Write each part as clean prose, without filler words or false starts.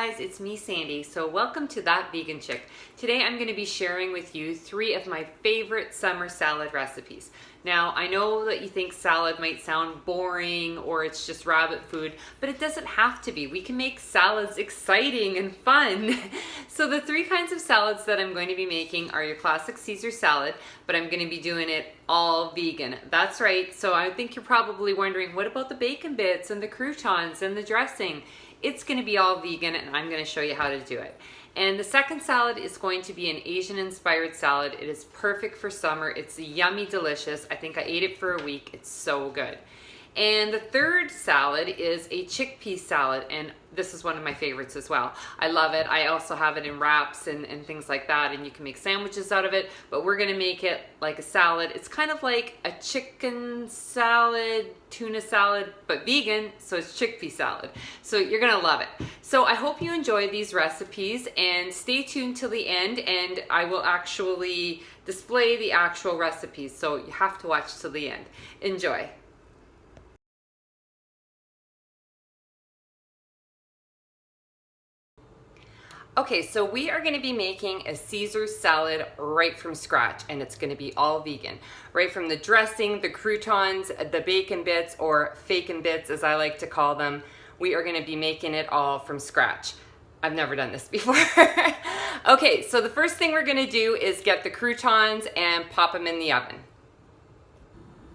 guys, it's me Sandy. So welcome to That Vegan Chick. Today I'm going to be sharing with you 3 of my favorite summer salad recipes. Now I know that you think salad might sound boring or it's just rabbit food, but it doesn't have to be. We can make salads exciting and fun. So the 3 kinds of salads that I'm going to be making are your classic Caesar salad, but I'm going to be doing it all vegan. That's right. So I think you're probably wondering, what about the bacon bits and the croutons and the dressing? It's going to be all vegan and I'm going to show you how to do it. And the second salad is going to be an Asian inspired salad. It is perfect for summer. It's yummy, delicious. I think I ate it for a week. It's so good. And the third salad is a chickpea salad, and this is one of my favorites as well. I love it. I also have it in wraps and things like that, and you can make sandwiches out of it, but we're gonna make it like a salad. It's kind of like a chicken salad, tuna salad, but vegan, so it's chickpea salad. So you're gonna love it. So I hope you enjoy these recipes, and stay tuned till the end, and I will actually display the actual recipes, so you have to watch till the end. Enjoy. Okay, so we are going to be making a Caesar salad right from scratch, and it's going to be all vegan. Right from the dressing, the croutons, the bacon bits, or fakin' bits as I like to call them, we are going to be making it all from scratch. I've never done this before. Okay, so the first thing we're going to do is get the croutons and pop them in the oven.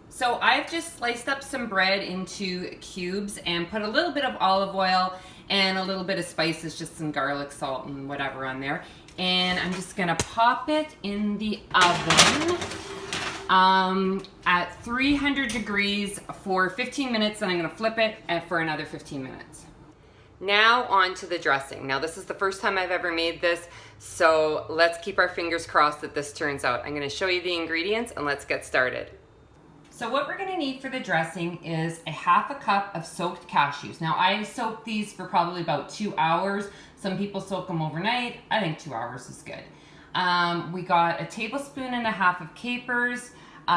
So I've just sliced up some bread into cubes and put a little bit of olive oil and a little bit of spices, just some garlic, salt, and whatever on there. And I'm just gonna pop it in the oven at 300 degrees for 15 minutes, and I'm gonna flip it for another 15 minutes. Now on to the dressing. Now this is the first time I've ever made this, so let's keep our fingers crossed that this turns out. I'm gonna show you the ingredients and let's get started. So what we're gonna need for the dressing is a half a cup of soaked cashews. Now I soak these for probably about 2 hours. Some people soak them overnight. I think 2 hours is good. We got a tablespoon and a half of capers,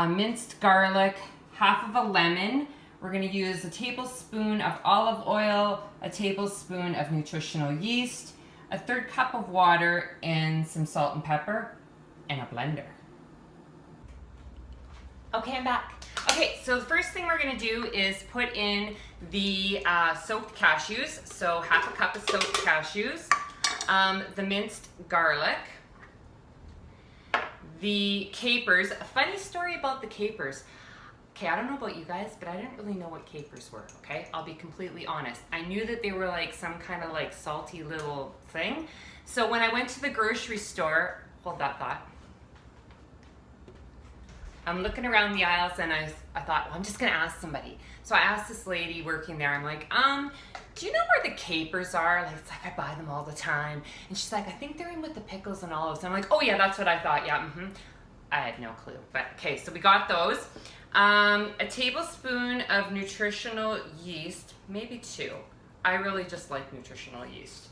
minced garlic, half of a lemon. We're gonna use a tablespoon of olive oil, a tablespoon of nutritional yeast, a 1/3 cup of water, and some salt and pepper, and a blender. Okay, I'm back. Okay, so the first thing we're gonna do is put in the soaked cashews. So half a cup of soaked cashews, the minced garlic, the capers. A funny story about the capers. Okay, I don't know about you guys, but I didn't really know what capers were, okay? I'll be completely honest. I knew that they were like some kind of like salty little thing. So when I went to the grocery store, hold that thought. I'm looking around the aisles and I thought, well, I'm just gonna ask somebody. So I asked this lady working there, I'm like, do you know where the capers are? Like, it's like I buy them all the time. And she's like, I think they're in with the pickles and olives. And I'm like, oh yeah, that's what I thought, yeah, I had no clue, but okay, so we got those. A tablespoon of nutritional yeast, maybe 2. I really just like nutritional yeast.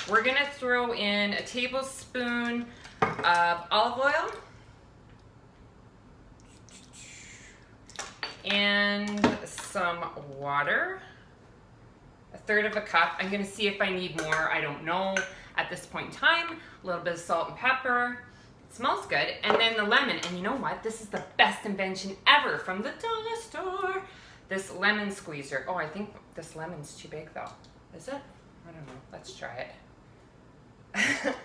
We're gonna throw in a tablespoon of olive oil, and some water, a 1/3 of a cup. I'm gonna see if I need more, I don't know at this point in time. A little bit of salt and pepper. It smells good. And then the lemon, and you know what? This is the best invention ever from the dollar store. This lemon squeezer. Oh, I think this lemon's too big though. Is it? I don't know, let's try it.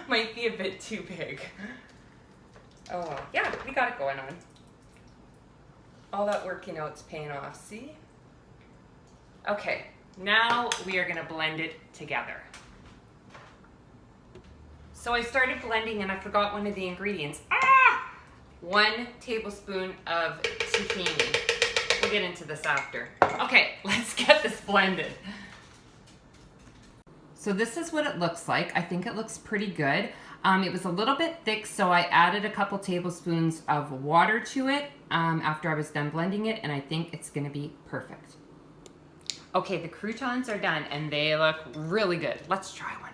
Might be a bit too big. Oh well, yeah, we got it going on. All that work, you know, it's paying off, see? Okay, now we are gonna blend it together. So I started blending and I forgot one of the ingredients. 1 tablespoon of tahini. We'll get into this after. Okay, let's get this blended. So this is what it looks like. I think it looks pretty good. It was a little bit thick, so I added a couple tablespoons of water to it after I was done blending it, and I think it's gonna be perfect. Okay, the croutons are done, and they look really good. Let's try one.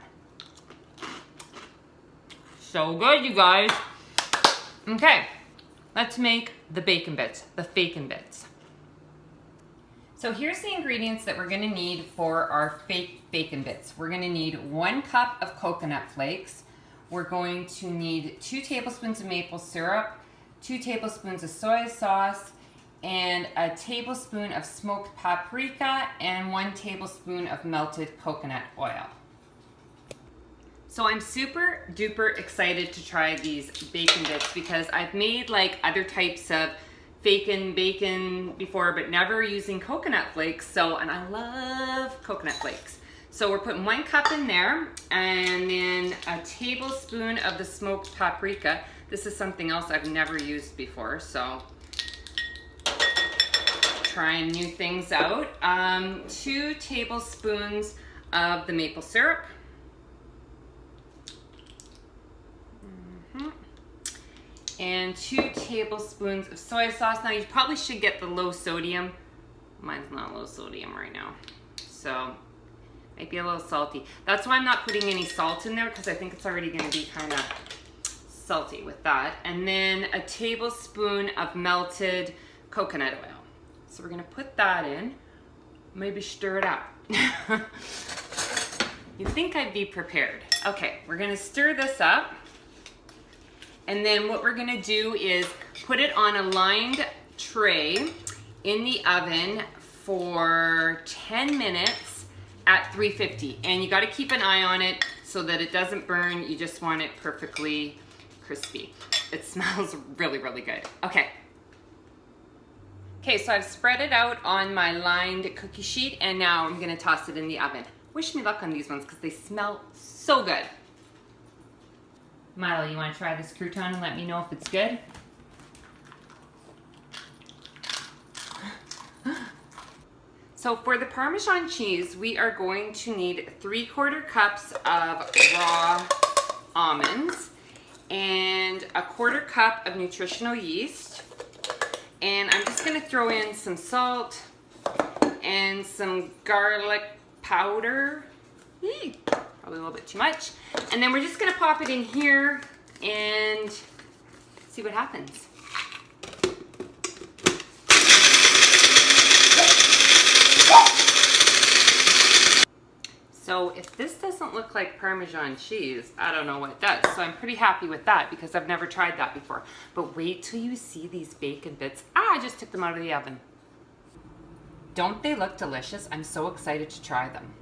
So good, you guys. Okay, let's make the bacon bits, the fakin' bits. So here's the ingredients that we're going to need for our fake bacon bits. We're going to need 1 cup of coconut flakes. We're going to need 2 tablespoons of maple syrup, 2 tablespoons of soy sauce, and a tablespoon of smoked paprika, and 1 tablespoon of melted coconut oil. So I'm super duper excited to try these bacon bits because I've made like other types of bacon before, but never using coconut flakes. And I love coconut flakes. So we're putting 1 cup in there, and then a tablespoon of the smoked paprika. This is something else I've never used before, so trying new things out. 2 tablespoons of the maple syrup. And 2 tablespoons of soy sauce. Now you probably should get the low sodium. Mine's not low sodium right now, so might be a little salty. That's why I'm not putting any salt in there, because I think it's already going to be kind of salty with that. And then a tablespoon of melted coconut oil. So we're going to put that in. Maybe stir it up. You'd think I'd be prepared. Okay, we're going to stir this up. And then what we're gonna do is put it on a lined tray in the oven for 10 minutes at 350. And you gotta keep an eye on it so that it doesn't burn. You just want it perfectly crispy. It smells really, really good. Okay. Okay, so I've spread it out on my lined cookie sheet, and now I'm gonna toss it in the oven. Wish me luck on these ones because they smell so good. Milo, you want to try this crouton and let me know if it's good? So for the Parmesan cheese, we are going to need 3/4 cups of raw almonds and 1/4 cup of nutritional yeast. And I'm just going to throw in some salt and some garlic powder. Probably a little bit too much. And then we're just gonna pop it in here and see what happens. So if this doesn't look like Parmesan cheese, I don't know what does. So I'm pretty happy with that because I've never tried that before. But wait till you see these bacon bits. I just took them out of the oven. Don't they look delicious? I'm so excited to try them.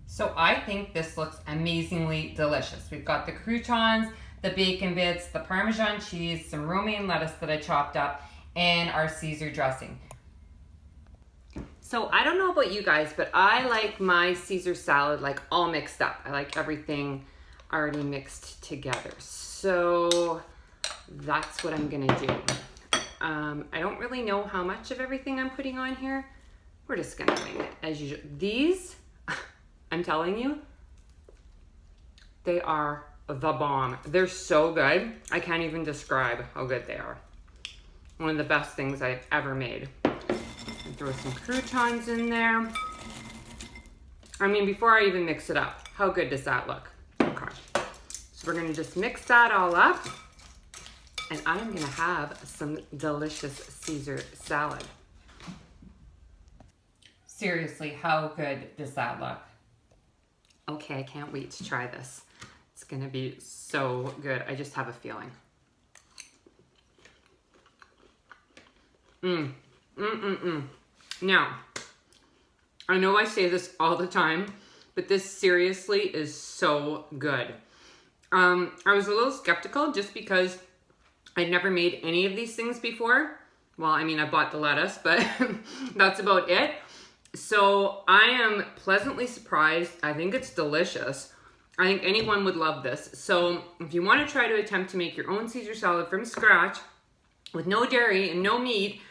So I think this looks amazingly delicious. We've got the croutons, the bacon bits, the Parmesan cheese, some romaine lettuce that I chopped up, and our Caesar dressing. So I don't know about you guys, but I like my Caesar salad like all mixed up. I like everything already mixed together. So that's what I'm gonna do. I don't really know how much of everything I'm putting on here. We're just gonna wing it as usual. These, I'm telling you, they are the bomb. They're so good. I can't even describe how good they are. One of the best things I've ever made. And throw some croutons in there. I mean, before I even mix it up, how good does that look? Okay. So we're gonna just mix that all up, and I'm gonna have some delicious Caesar salad. Seriously, how good does that look? Okay, I can't wait to try this. It's gonna be so good. I just have a feeling. Now, I know I say this all the time, but this seriously is so good. I was a little skeptical just because I'd never made any of these things before. Well, I mean, I bought the lettuce, but that's about it. So I am pleasantly surprised. I think it's delicious. I think anyone would love this. So if you want to try to attempt to make your own Caesar salad from scratch with no dairy and no meat,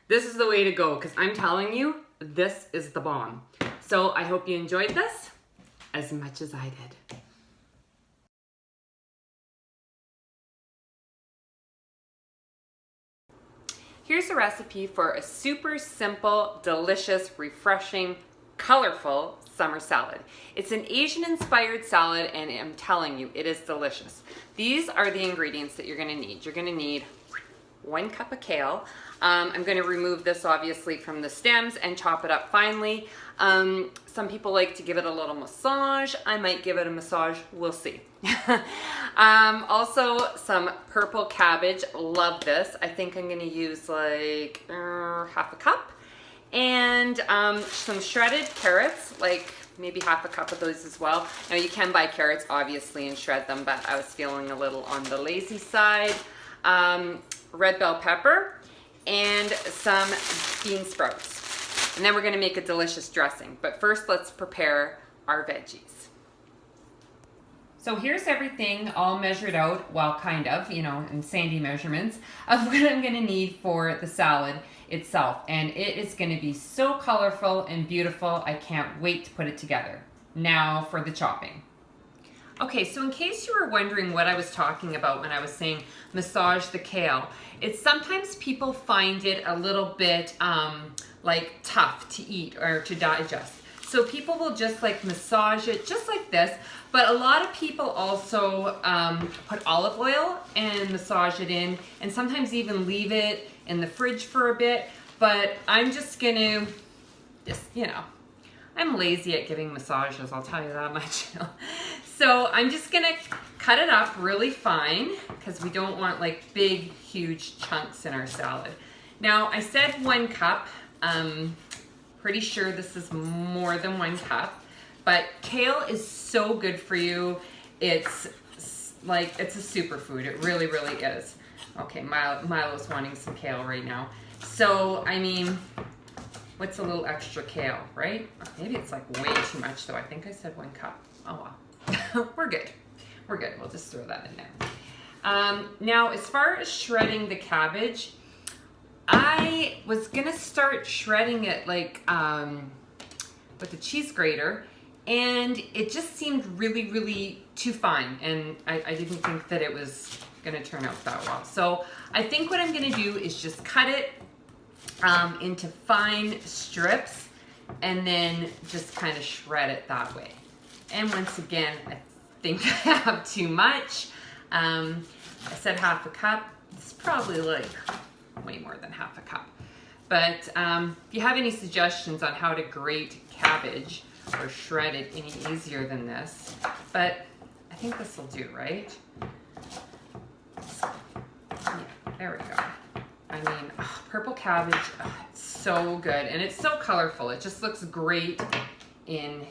this is the way to go, because I'm telling you, this is the bomb. So I hope you enjoyed this as much as I did. Here's a recipe for a super simple, delicious, refreshing, colorful summer salad. It's an Asian-inspired salad, and I'm telling you, it is delicious. These are the ingredients that you're gonna need. You're gonna need 1 cup of kale. I'm going to remove this obviously from the stems and chop it up finely. Some people like to give it a little massage. I might give it a massage. We'll see. Also, some purple cabbage. Love this. I think I'm going to use like half a cup. And some shredded carrots, like maybe half a cup of those as well. Now you can buy carrots obviously and shred them, but I was feeling a little on the lazy side. Red bell pepper and some bean sprouts. And then we're going to make a delicious dressing. But first, let's prepare our veggies. So here's everything all measured out, well, kind of, you know, in sandy measurements of what I'm going to need for the salad itself. And it is going to be so colorful and beautiful. I can't wait to put it together. Now for the chopping. Okay, so in case you were wondering what I was talking about when I was saying massage the kale, it's sometimes people find it a little bit like tough to eat or to digest. So people will just like massage it just like this, but a lot of people also put olive oil and massage it in, and sometimes even leave it in the fridge for a bit. But I'm just gonna, you know, I'm lazy at giving massages, I'll tell you that much. So I'm just gonna cut it up really fine because we don't want like big, huge chunks in our salad. Now I said 1 cup. Pretty sure this is more than 1 cup, but kale is so good for you. It's like, it's a superfood. It really, really is. Okay, Milo's wanting some kale right now. So, I mean, what's a little extra kale, right? Maybe it's like way too much though. I think I said 1 cup. Oh well. We're good. We're good. We'll just throw that in there. Now, as far as shredding the cabbage, I was gonna start shredding it like with a cheese grater, and it just seemed really, really too fine, and I didn't think that it was gonna turn out that well. So I think what I'm gonna do is just cut it into fine strips and then just kind of shred it that way. And once again, I think I have too much. I said half a cup. It's probably like way more than half a cup. But if you have any suggestions on how to grate cabbage or shred it any easier than this, but I think this will do, right? Yeah, there we go. I mean, purple cabbage, it's so good, and it's so colorful. It just looks great in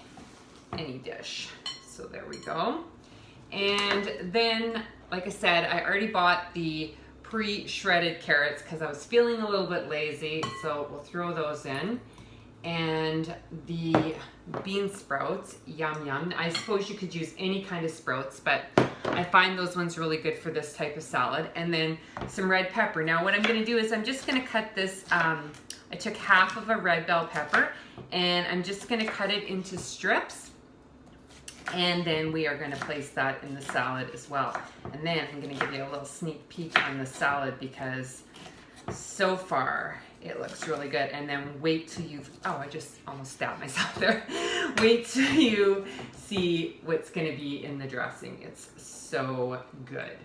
any dish. So there we go. And then, like I said, I already bought the pre-shredded carrots because I was feeling a little bit lazy, so we'll throw those in. And the bean sprouts, yum yum. I suppose you could use any kind of sprouts, but I find those ones really good for this type of salad. And then some red pepper. Now what I'm going to do is I'm just going to cut this, I took half of a red bell pepper, and I'm just going to cut it into strips. And then we are going to place that in the salad as well. And then I'm going to give you a little sneak peek on the salad because so far it looks really good. And then wait till you've, oh, I just almost stabbed myself there. Wait till you see what's going to be in the dressing. It's so good.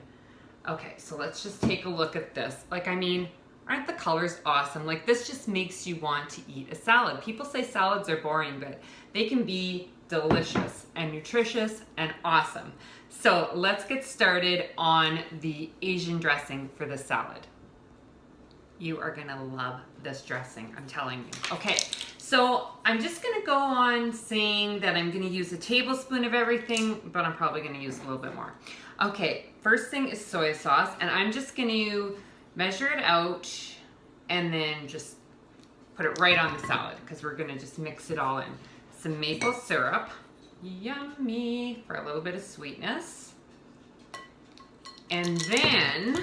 Okay, so let's just take a look at this. Like, I mean, aren't the colors awesome? Like, this just makes you want to eat a salad. People say salads are boring, but they can be delicious and nutritious and awesome. So let's get started on the Asian dressing for the salad. You are gonna love this dressing, I'm telling you. Okay, so I'm just gonna go on saying that I'm gonna use a tablespoon of everything, but I'm probably gonna use a little bit more. Okay, first thing is soy sauce, and I'm just gonna measure it out and then just put it right on the salad because we're gonna just mix it all in. Some maple syrup, yummy, for a little bit of sweetness. And then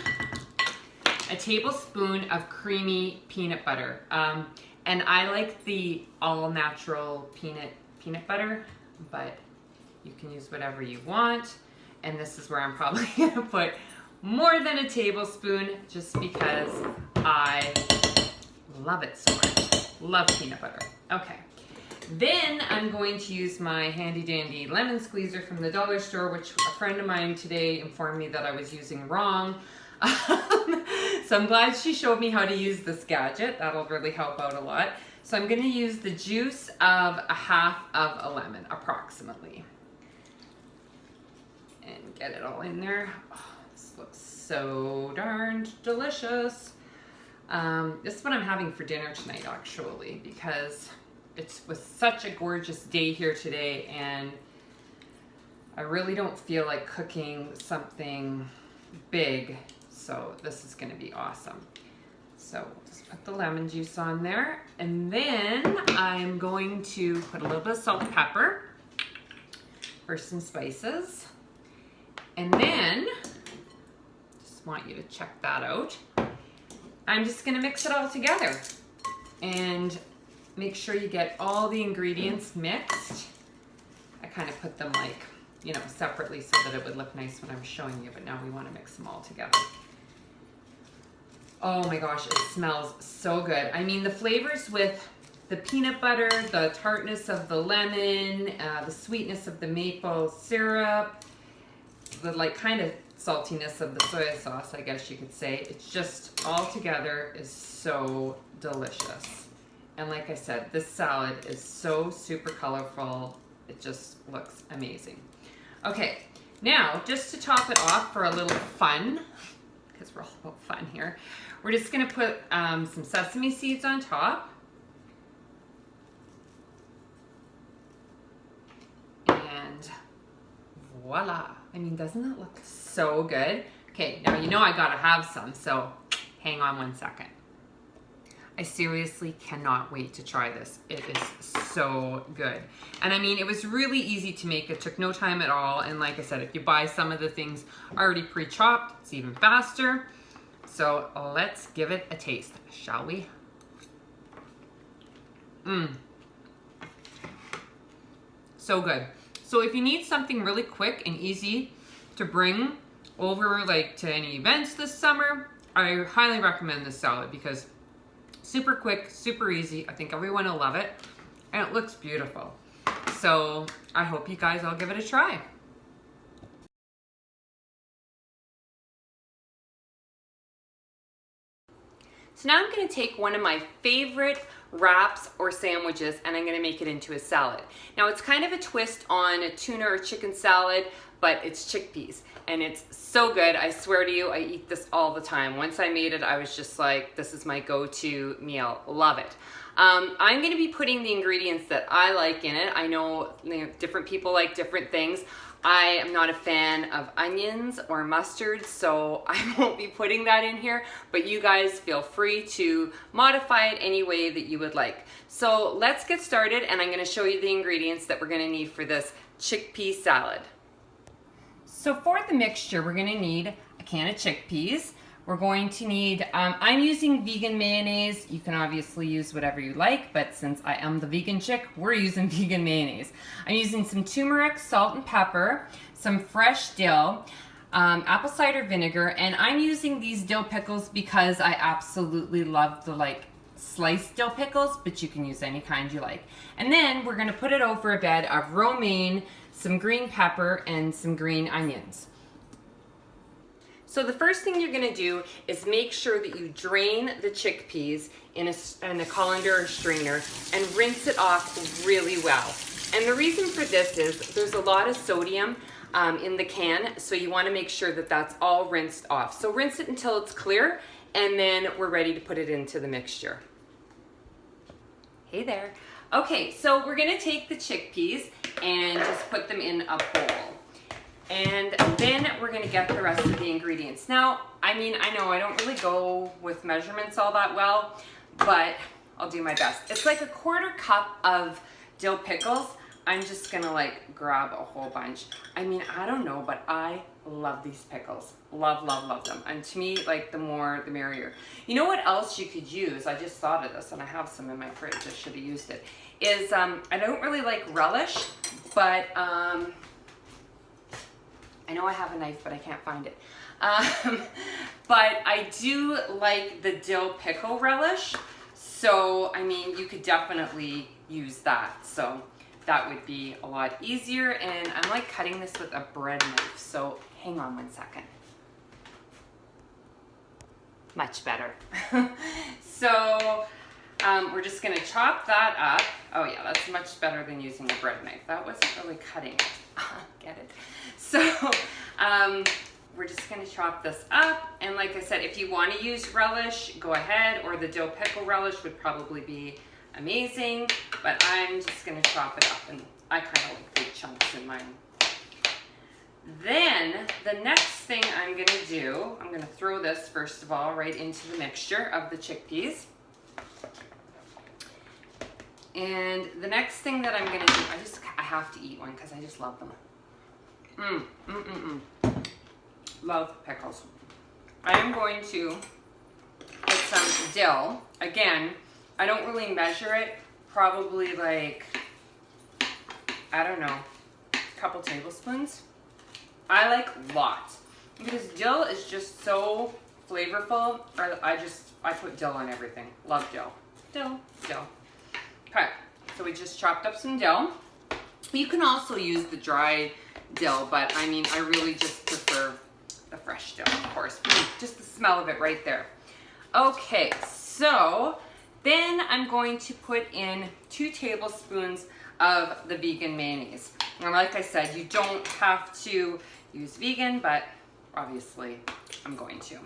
a tablespoon of creamy peanut butter. And I like the all natural peanut butter, but you can use whatever you want. And this is where I'm probably gonna put more than a tablespoon just because I love it so much. Love peanut butter. Okay. Then I'm going to use my handy dandy lemon squeezer from the dollar store, which a friend of mine today informed me that I was using wrong. So I'm glad she showed me how to use this gadget. That'll really help out a lot. So I'm going to use the juice of a half of a lemon, approximately. And get it all in there. Oh, this looks so darned delicious. This is what I'm having for dinner tonight, actually, because it was such a gorgeous day here today, and I really don't feel like cooking something big, so this is going to be awesome. So just put the lemon juice on there, and then I'm going to put a little bit of salt and pepper for some spices, and then just want you to check that out. I'm just going to mix it all together and make sure you get all the ingredients mixed. I kind of put them like, you know, separately so that it would look nice when I'm showing you, but now we want to mix them all together. Oh my gosh, it smells so good. I mean, the flavors with the peanut butter, the tartness of the lemon, the sweetness of the maple syrup, the like kind of saltiness of the soy sauce, I guess you could say. It's just all together is so delicious. And like I said, this salad is so super colorful. It just looks amazing. Okay, now just to top it off for a little fun, because we're all about fun here, we're just gonna put some sesame seeds on top. And voila. I mean, doesn't that look so good? Okay, now you know I gotta have some, so hang on one second. I seriously cannot wait to try this. It is so good. And I mean, it was really easy to make. It took no time at all. And like I said, if you buy some of the things already pre-chopped, it's even faster. So let's give it a taste, shall we? So good. So if you need something really quick and easy to bring over like to any events this summer, I highly recommend this salad because super quick, super easy. I think everyone will love it, and it looks beautiful. So I hope you guys all give it a try. So now I'm going to take one of my favorite wraps or sandwiches and I'm going to make it into a salad. Now it's kind of a twist on a tuna or chicken salad, but it's chickpeas and it's so good. I swear to you, I eat this all the time. Once I made it, I was just like, this is my go-to meal. Love it. I'm going to be putting the ingredients that I like in it. I know, different people like different things. I am not a fan of onions or mustard, so I won't be putting that in here, but you guys feel free to modify it any way that you would like. So let's get started, and I'm going to show you the ingredients that we're going to need for this chickpea salad. So for the mixture, we're going to need a can of chickpeas. We're going to need, I'm using vegan mayonnaise. You can obviously use whatever you like, but since I am the vegan chick, we're using vegan mayonnaise. I'm using some turmeric, salt and pepper, some fresh dill, apple cider vinegar, and I'm using these dill pickles because I absolutely love the like sliced dill pickles, but you can use any kind you like. And then we're gonna put it over a bed of romaine, some green pepper, and some green onions. So the first thing you're going to do is make sure that you drain the chickpeas in a colander or strainer and rinse it off really well. And the reason for this is there's a lot of sodium in the can, so you want to make sure that that's all rinsed off. So rinse it until it's clear, and then we're ready to put it into the mixture. Hey there. Okay, so we're going to take the chickpeas and just put them in a bowl. And then we're going to get the rest of the ingredients. Now, I mean, I know I don't really go with measurements all that well, but I'll do my best. It's like a 1/4 cup of dill pickles. I'm just going to like grab a whole bunch. I mean, I don't know, but I love these pickles. Love, love, love them. And to me, like the more, the merrier. You know what else you could use? I just thought of this and I have some in my fridge. I should have used it. Is, I don't really like relish, but, I know I have a knife, but I can't find it. But I do like the dill pickle relish. So, I mean, you could definitely use that. So that would be a lot easier. And I'm like cutting this with a bread knife. So hang on one second. much better. So we're just gonna chop that up. Oh yeah, that's much better than using a bread knife. That wasn't really cutting it. Get it? So we're just gonna chop this up. And like I said, if you wanna use relish, go ahead, or the dill pickle relish would probably be amazing, but I'm just gonna chop it up, and I kind of like big chunks in mine. Then the next thing I'm gonna do, I'm gonna throw this first of all right into the mixture of the chickpeas. And the next thing that I'm gonna do, I have to eat one because I just love them. Love pickles. I am going to put some dill. Again, I don't really measure it, probably like, I don't know, a couple tablespoons. I like lots because dill is just so flavorful. I put dill on everything. Love dill. Dill. Okay, so we just chopped up some dill. You can also use the dried dill, but I mean, I really just prefer the fresh dill, of course. Just the smell of it right there. Okay, so then I'm going to put in 2 tablespoons of the vegan mayonnaise. And like I said, you don't have to use vegan, but obviously I'm going to.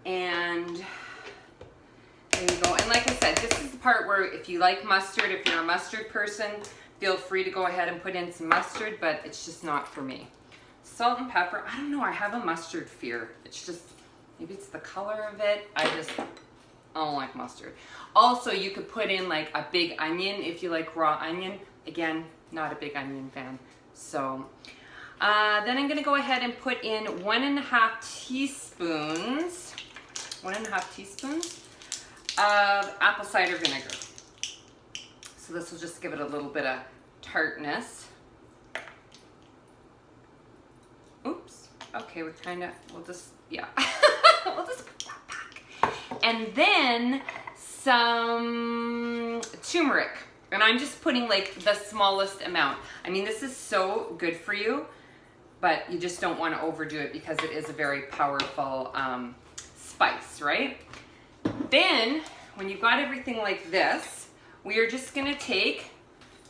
And there you go. And like I said, this is the part where if you like mustard, if you're a mustard person, feel free to go ahead and put in some mustard, but it's just not for me. Salt and pepper, I don't know, I have a mustard fear. It's just, maybe it's the color of it. I don't like mustard. Also, you could put in like a big onion if you like raw onion. Again, not a big onion fan. So then I'm gonna go ahead and put in 1.5 teaspoons of apple cider vinegar. So this will just give it a little bit of tartness. Oops, okay, we'll just put that back. And then some turmeric. And I'm just putting like the smallest amount. I mean, this is so good for you, but you just don't want to overdo it because it is a very powerful spice, right? Then, when you've got everything like this, we are just gonna take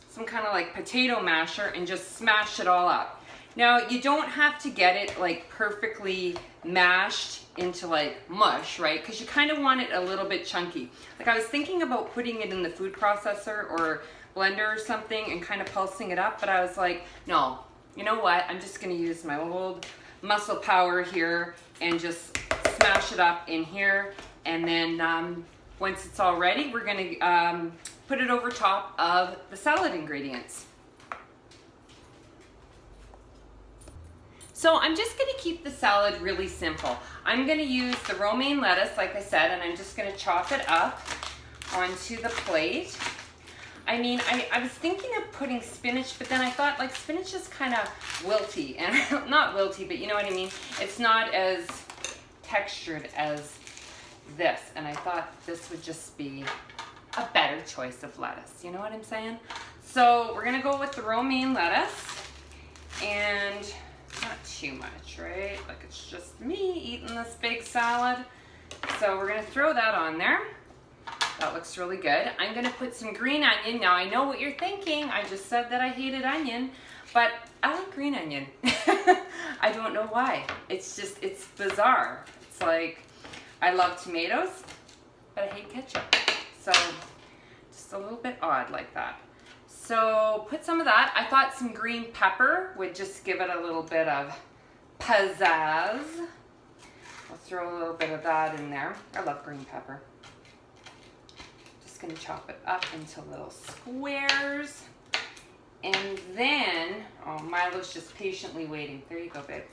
some kind of like potato masher and just smash it all up. Now, you don't have to get it like perfectly mashed into like mush, right? Because you kind of want it a little bit chunky. Like I was thinking about putting it in the food processor or blender or something and kind of pulsing it up, but I was like, no, you know what? I'm just gonna use my old muscle power here and just smash it up in here. And then once it's all ready, we're gonna put it over top of the salad ingredients. So I'm just gonna keep the salad really simple. I'm gonna use the romaine lettuce, like I said, and I'm just gonna chop it up onto the plate. I mean, I was thinking of putting spinach, but then I thought like spinach is kind of wilty, and not wilty, but you know what I mean? It's not as textured as this, and I thought this would just be a better choice of lettuce, you know what I'm saying? So we're gonna go with the romaine lettuce, and not too much, right? Like it's just me eating this big salad. So we're gonna throw that on there. That looks really good. I'm gonna put some green onion. Now I know what you're thinking. I just said that I hated onion, but I like green onion. I don't know why. It's bizarre. It's like, I love tomatoes, but I hate ketchup. So just a little bit odd like that. So put some of that. I thought some green pepper would just give it a little bit of pizzazz. I'll throw a little bit of that in there. I love green pepper. Just gonna chop it up into little squares. And then, oh, Milo's just patiently waiting. There you go, babe.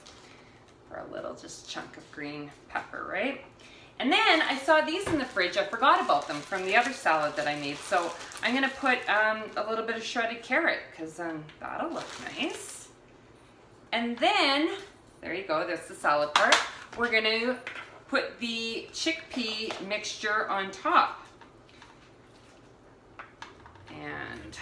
For a little just chunk of green pepper, right? And then I saw these in the fridge. I forgot about them from the other salad that I made. So I'm gonna put a little bit of shredded carrot because that'll look nice. And then, there you go, that's the salad part. We're gonna put the chickpea mixture on top. And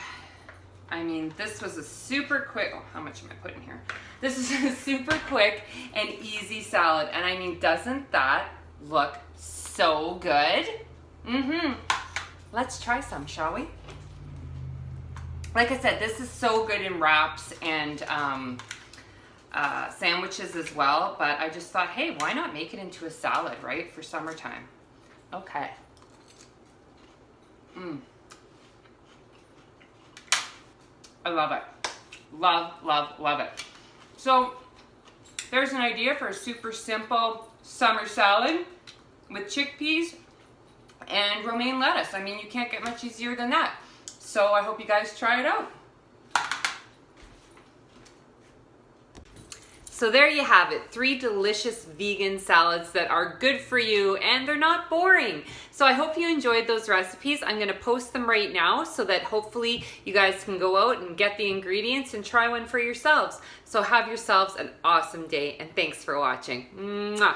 I mean, this was a super quick, oh, how much am I putting here? This is a super quick and easy salad. And I mean, doesn't that look so good. Let's try some, shall we? Like I said, this is so good in wraps and sandwiches as well, but I just thought, hey, why not make it into a salad, right, for summertime? Okay. I love it. Love, love, love it. So there's an idea for a super simple summer salad with chickpeas and romaine lettuce. I mean, you can't get much easier than that. So I hope you guys try it out. So there you have it, 3 delicious vegan salads that are good for you and they're not boring. So I hope you enjoyed those recipes. I'm gonna post them right now so that hopefully you guys can go out and get the ingredients and try one for yourselves. So have yourselves an awesome day and thanks for watching. Mwah.